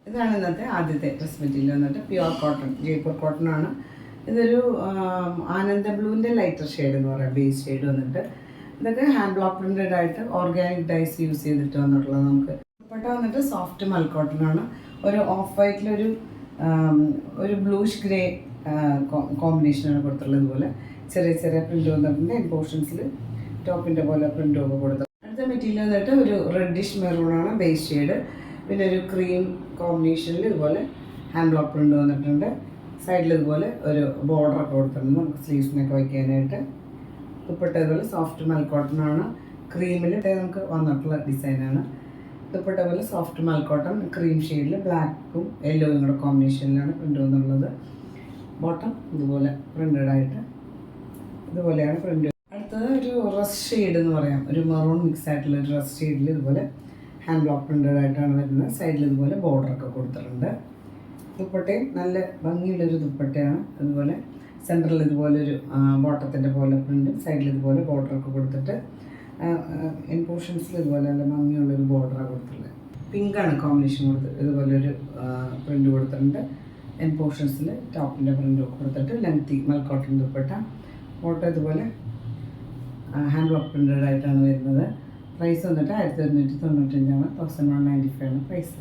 ഇതാണ് ഇന്നത്തെ ആദ്യത്തെ ഡ്രസ് മെറ്റീരിയൽ വന്നിട്ട് പ്യുവർ കോട്ടൺ, ജയ്പൂർ കോട്ടൺ ആണ്. ഇതൊരു ആനന്ദ ബ്ലൂവിൻ്റെ ലൈറ്റർ ഷെയ്ഡ് എന്ന് പറയാം, ബേസ് ഷെയ്ഡ് വന്നിട്ട്. ഇതൊക്കെ ഹാൻഡ് ബ്ലോക്ക് പ്രിൻറ്റഡ് ആയിട്ട് ഓർഗാനിക് ഡൈസ് യൂസ് ചെയ്തിട്ട് വന്നിട്ടുള്ളത്. നമുക്ക് ദുപ്പട്ട വന്നിട്ട് സോഫ്റ്റ് മൽ കോട്ടൺ ആണ്. ഒരു ഓഫ് വൈറ്റിലൊരു ഒരു ബ്ലൂഷ് ഗ്രേ കോമ്പിനേഷനാണ് കൊടുത്തിട്ടുള്ളത്. ഇതുപോലെ ചെറിയ ചെറിയ പ്രിൻറ്റ് വന്നിട്ടുണ്ട്. പോർഷൻസിൽ ടോപ്പിൻ്റെ പോലെ പ്രിൻറ്റും ഒക്കെ കൊടുത്തു. അടുത്ത മെറ്റീരിയൽ വന്നിട്ട് ഒരു റെഡിഷ് മെറൂണാണ് ബേസ് ഷെയ്ഡ്. പിന്നെ ഒരു ക്രീം കോമ്പിനേഷനിൽ ഇതുപോലെ ഹാൻഡ് ബ്ലോക്ക് പ്രിൻ്റ് വന്നിട്ടുണ്ട്. സൈഡിൽ ഇതുപോലെ ഒരു ബോർഡറൊക്കെ കൊടുത്തിട്ടുണ്ട് നമുക്ക് സ്ലീവ്സിനൊക്കെ വയ്ക്കാനായിട്ട്. ദുപ്പട്ട ഇതുപോലെ സോഫ്റ്റ് മൽ കോട്ടൺ ആണ്. ക്രീമിൽ നമുക്ക് വന്നിട്ടുള്ള ഡിസൈനാണ്. ദുപ്പട്ട പോലെ സോഫ്റ്റ് മൽ കോട്ടൺ ക്രീം ഷെയ്ഡിൽ ബ്ലാക്കും യെല്ലോയും കൂടെ കോമ്പിനേഷനിലാണ് പ്രിൻ്റ് വന്നിട്ടുള്ളത്. ബോട്ടം ഇതുപോലെ പ്രിൻ്റഡ് ആയിട്ട് ഇതുപോലെയാണ് പ്രിൻ്റ്. അടുത്തത് ഒരു റസ്റ്റ് ഷെയ്ഡ് എന്ന് പറയാം, ഒരു മെറൂൺ മിക്സ് ആയിട്ടുള്ള ഒരു റസ്റ്റ് ഷെയ്ഡിൽ ഇതുപോലെ ഹാൻഡ് ബ്ലോക്ക് പ്രിൻ്റഡ് ആയിട്ടാണ് വരുന്നത്. സൈഡിൽ ഇതുപോലെ ബോർഡറൊക്കെ കൊടുത്തിട്ടുണ്ട്. ദുപ്പട്ടയും നല്ല ഭംഗിയുള്ളൊരു ദുപ്പട്ടയാണ്. അതുപോലെ സെൻറ്ററിൽ ഇതുപോലൊരു ബോട്ടത്തിൻ്റെ പോലെ പ്രിൻറ്റും സൈഡിൽ ഇതുപോലെ ബോർഡറൊക്കെ കൊടുത്തിട്ട് പോർഷൻസിൽ ഇതുപോലെ നല്ല ഭംഗിയുള്ളൊരു ബോർഡറാണ് കൊടുത്തിട്ടുള്ളത്. പിങ്കാണ് കോമ്പിനേഷൻ കൊടുത്തത്. ഇതുപോലൊരു പ്രിൻറ്റ് കൊടുത്തിട്ടുണ്ട്. പോർഷൻസിൽ ടോപ്പിൻ്റെ പ്രിൻറ്റൊക്കെ കൊടുത്തിട്ട് ലെങ്തി മൽ കോട്ടൺ ദുപ്പട്ട. ബോട്ടം ഇതുപോലെ ഹാൻഡ് ബ്ലോക്ക് പ്രിൻ്റഡ് ആയിട്ടാണ് വരുന്നത്. പ്രൈസ് വന്നിട്ട് 1195 ആണ്. 1195 ആണ് പ്രൈസ്.